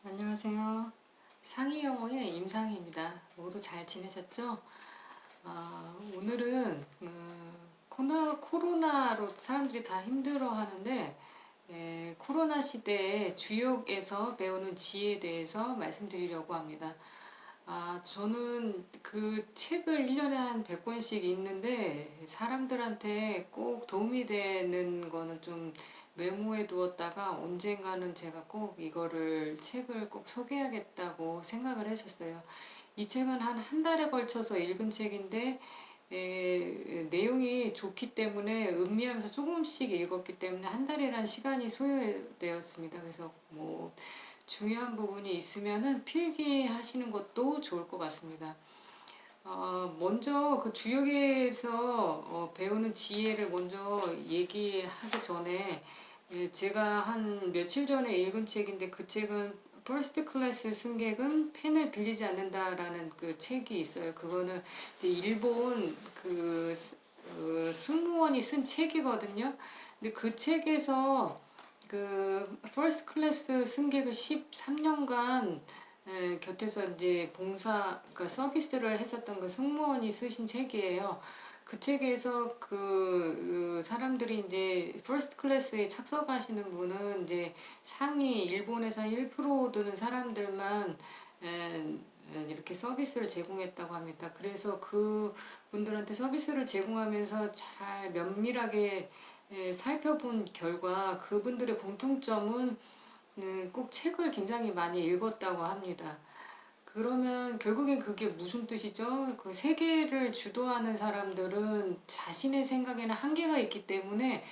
안녕하세요. 상의 영어의 임상희입니다. 모두 잘 지내셨죠? 오늘은 코로나로 사람들이 다 힘들어 하는데 코로나 시대에 주역에서 배우는 지혜에 대해서 말씀드리려고 합니다. 저는 그 책을 1년에 한 100권씩 읽는데 사람들한테 꼭 도움이 되는 거는 좀 메모해 두었다가 언젠가는 제가 꼭 이거를 책을 꼭 소개하겠다고 생각을 했었어요. 이 책은 한 달에 걸쳐서 읽은 책인데 내용이 좋기 때문에 음미하면서 조금씩 읽었기 때문에 한 달이라는 시간이 소요되었습니다. 그래서 뭐 중요한 부분이 있으면은 필기하시는 것도 좋을 것 같습니다. 먼저 그 주역에서 배우는 지혜를 먼저 얘기하기 전에 제가 한 며칠 전에 읽은 책인데 그 책은 퍼스트 클래스 승객은 펜을 빌리지 않는다라는 그 책이 있어요. 그거는 이제 일본 승무원이 쓴 책이거든요. 근데 그 책에서 그 퍼스트 클래스 승객을 13년간 곁에서 이제 그러니까 서비스를 했었던 그 승무원이 쓰신 책이에요. 그 책에서 사람들이 이제 퍼스트 클래스에 착석하시는 분은 이제 상위 일본에서 1% 드는 사람들만 에, 이렇게 서비스를 제공했다고 합니다. 그래서 그 분들한테 서비스를 제공하면서 잘 면밀하게 살펴본 결과 그분들의 공통점은 꼭 책을 굉장히 많이 읽었다고 합니다. 그러면 결국엔 그게 무슨 뜻이죠? 그 세계를 주도하는 사람들은 자신의 생각에는 한계가 있기 때문에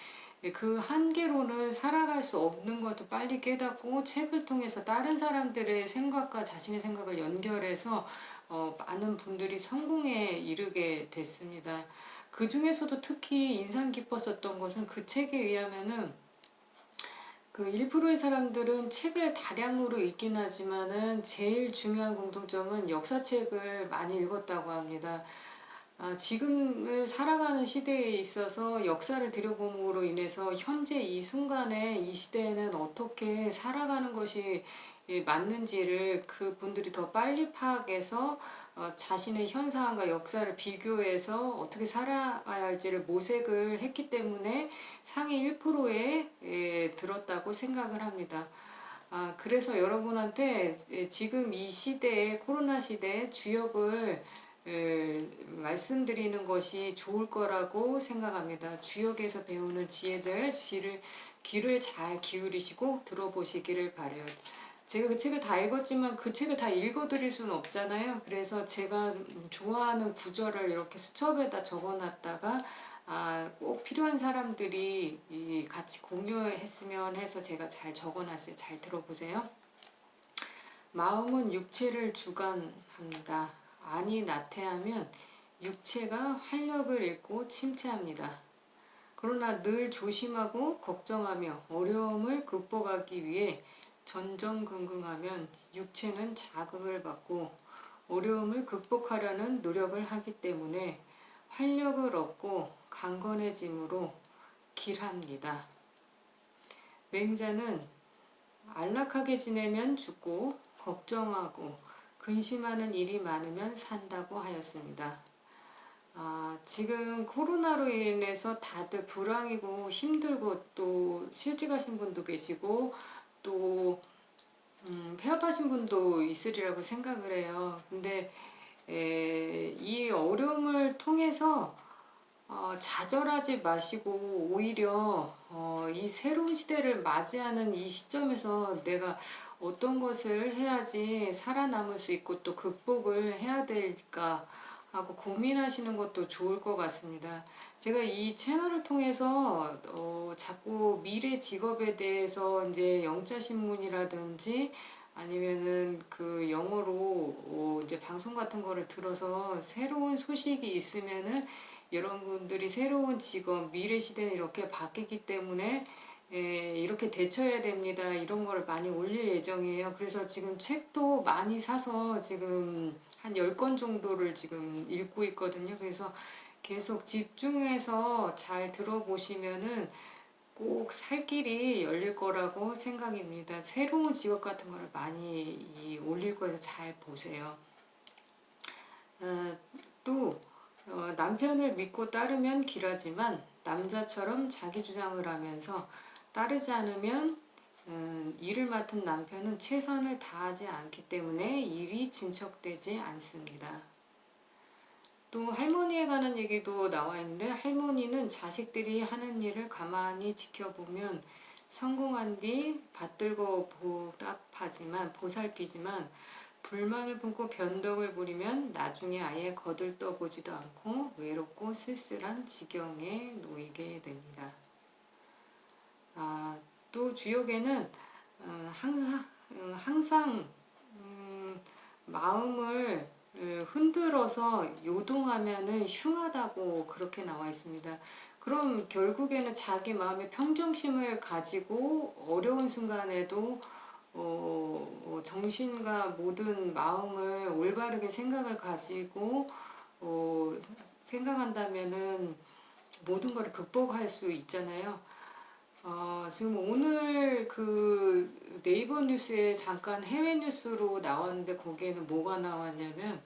그 한계로는 살아갈 수 없는 것을 빨리 깨닫고 책을 통해서 다른 사람들의 생각과 자신의 생각을 연결해서 많은 분들이 성공에 이르게 됐습니다. 그 중에서도 특히 인상 깊었었던 것은 그 책에 의하면은 그 1%의 사람들은 책을 다량으로 읽긴 하지만은 제일 중요한 공통점은 역사책을 많이 읽었다고 합니다. 지금을 살아가는 시대에 있어서 역사를 들여봄으로 인해서 현재 이 순간에 이 시대에는 어떻게 살아가는 것이 맞는지를 그분들이 더 빨리 파악해서 자신의 현 상황과 역사를 비교해서 어떻게 살아가야 할지를 모색을 했기 때문에 상위 1%에 들었다고 생각을 합니다. 그래서 여러분한테 지금 이 시대에 코로나 시대에 주역을 말씀드리는 것이 좋을 거라고 생각합니다. 주역에서 배우는 지혜들, 귀를 잘 기울이시고 들어보시기를 바래요. 제가 그 책을 다 읽었지만 그 책을 다 읽어드릴 수는 없잖아요. 그래서 제가 좋아하는 구절을 이렇게 수첩에다 적어놨다가 꼭 필요한 사람들이 같이 공유했으면 해서 제가 잘 적어놨어요. 잘 들어보세요. 마음은 육체를 주관합니다. 안이 나태하면 육체가 활력을 잃고 침체합니다. 그러나 늘 조심하고 걱정하며 어려움을 극복하기 위해 전전긍긍하면 육체는 자극을 받고 어려움을 극복하려는 노력을 하기 때문에 활력을 얻고 강건해짐으로 길합니다. 맹자는 안락하게 지내면 죽고 걱정하고 근심하는 일이 많으면 산다고 하였습니다. 지금 코로나로 인해서 다들 불황이고 힘들고 또 실직하신 분도 계시고 또 폐업하신 분도 있으리라고 생각을 해요. 근데 이 어려움을 통해서 좌절하지 마시고 오히려 이 새로운 시대를 맞이하는 이 시점에서 내가 어떤 것을 해야지 살아남을 수 있고 또 극복을 해야 될까 하고 고민하시는 것도 좋을 것 같습니다. 제가 이 채널을 통해서 자꾸 미래 직업에 대해서 이제 영자신문이라든지 아니면은 그 영어로 이제 방송 같은 거를 들어서 새로운 소식이 있으면은 여러분들이 새로운 직업, 미래 시대는 이렇게 바뀌기 때문에 이렇게 대처해야 됩니다. 이런 거를 많이 올릴 예정이에요. 그래서 지금 책도 많이 사서 지금 한 10권 정도를 지금 읽고 있거든요. 그래서 계속 집중해서 잘 들어보시면은 꼭 살 길이 열릴 거라고 생각이 듭니다. 새로운 직업 같은 거를 많이 올릴 거여서 잘 보세요. 어, 또 남편을 믿고 따르면 길하지만 남자처럼 자기 주장을 하면서 따르지 않으면 일을 맡은 남편은 최선을 다하지 않기 때문에 일이 진척되지 않습니다. 또 할머니에 관한 얘기도 나와 있는데, 할머니는 자식들이 하는 일을 가만히 지켜보면 성공한 뒤 받들고 보살피지만 불만을 품고 변덕을 부리면 나중에 아예 거들떠보지도 않고 외롭고 쓸쓸한 지경에 놓이게 됩니다. 또 주역에는 항상 마음을 흔들어서 요동하면은 흉하다고 그렇게 나와 있습니다. 그럼 결국에는 자기 마음의 평정심을 가지고 어려운 순간에도 정신과 모든 마음을 올바르게 생각을 가지고 생각한다면은 모든 걸 극복할 수 있잖아요. 지금 오늘 그 네이버 뉴스에 잠깐 해외 뉴스로 나왔는데, 거기에는 뭐가 나왔냐면,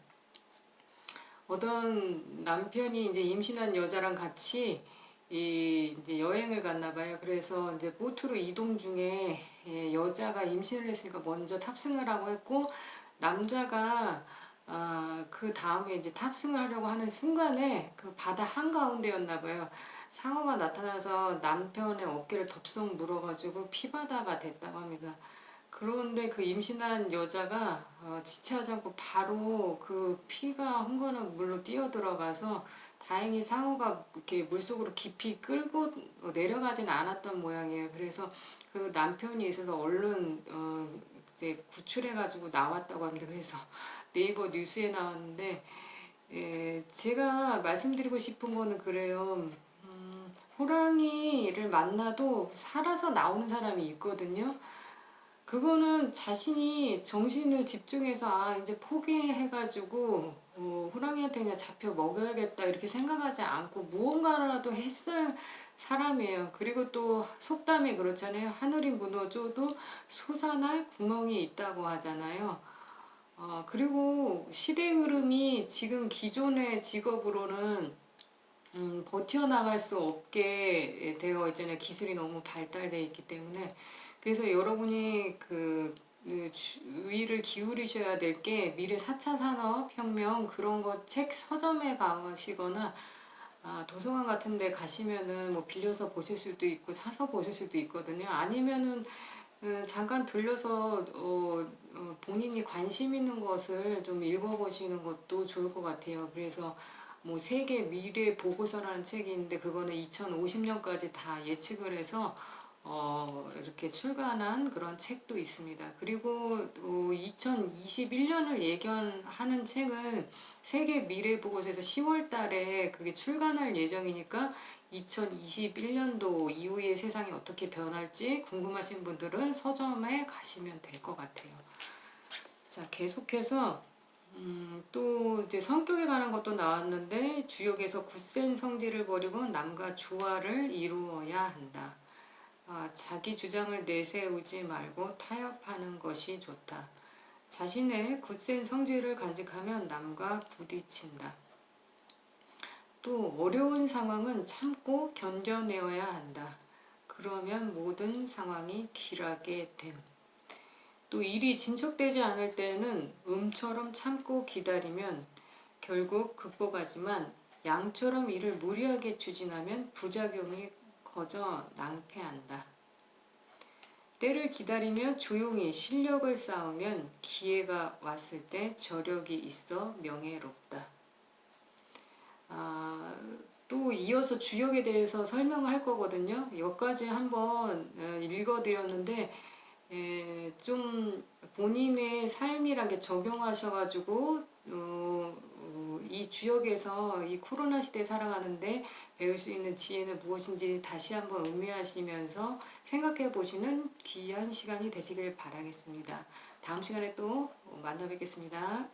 어떤 남편이 이제 임신한 여자랑 같이 이제 여행을 갔나 봐요. 그래서 이제 보트로 이동 중에 여자가 임신을 했으니까 먼저 탑승을 하고 했고, 남자가 그 다음에 이제 탑승을 하려고 하는 순간에 그 바다 한가운데였나 봐요. 상어가 나타나서 남편의 어깨를 덥석 물어가지고 피바다가 됐다고 합니다. 그런데 그 임신한 여자가 지체하지 않고 바로 그 피가 흥건한 물로 뛰어들어가서 다행히 상어가 이렇게 물속으로 깊이 끌고 내려가지는 않았던 모양이에요. 그래서 그 남편이 있어서 얼른 이제 구출해가지고 나왔다고 합니다. 그래서 네이버 뉴스에 나왔는데, 제가 말씀드리고 싶은 거는 그래요. 호랑이를 만나도 살아서 나오는 사람이 있거든요. 그거는 자신이 정신을 집중해서 이제 포기해가지고 호랑이한테 그냥 잡혀 먹여야겠다 이렇게 생각하지 않고 무언가라도 했을 사람이에요. 그리고 또 속담에 그렇잖아요. 하늘이 무너져도 솟아날 구멍이 있다고 하잖아요. 그리고 시대 흐름이 지금 기존의 직업으로는 버텨나갈 수 없게 되어 있잖아요. 기술이 너무 발달되어 있기 때문에. 그래서 여러분이 주의를 기울이셔야 될 게, 미래 4차 산업혁명 그런 거 책 서점에 가시거나 도서관 같은 데 가시면은 뭐 빌려서 보실 수도 있고 사서 보실 수도 있거든요. 아니면은 잠깐 들려서 본인이 관심 있는 것을 좀 읽어보시는 것도 좋을 것 같아요. 그래서 뭐 세계 미래 보고서라는 책이 있는데, 그거는 2050년까지 다 예측을 해서 이렇게 출간한 그런 책도 있습니다. 그리고 2021년을 예견하는 책은 세계 미래 보고서에서 10월 달에 그게 출간할 예정이니까, 2021년도 이후의 세상이 어떻게 변할지 궁금하신 분들은 서점에 가시면 될 것 같아요. 자, 계속해서 또 이제 성격에 관한 것도 나왔는데, 주역에서 굳센 성질을 버리고 남과 조화를 이루어야 한다. 자기 주장을 내세우지 말고 타협하는 것이 좋다. 자신의 굳센 성질을 간직하면 남과 부딪힌다. 또 어려운 상황은 참고 견뎌내어야 한다. 그러면 모든 상황이 길하게 됨. 또 일이 진척되지 않을 때는 음처럼 참고 기다리면 결국 극복하지만, 양처럼 일을 무리하게 추진하면 부작용이 커져 낭패한다. 때를 기다리며 조용히 실력을 쌓으면 기회가 왔을 때 저력이 있어 명예롭다. 또 이어서 주역에 대해서 설명을 할 거거든요. 여기까지 한번 읽어드렸는데, 좀 본인의 삶이란 게 적용하셔가지고 이 주역에서 이 코로나 시대에 살아가는데 배울 수 있는 지혜는 무엇인지 다시 한번 음미하시면서 생각해 보시는 귀한 시간이 되시길 바라겠습니다. 다음 시간에 또 만나 뵙겠습니다.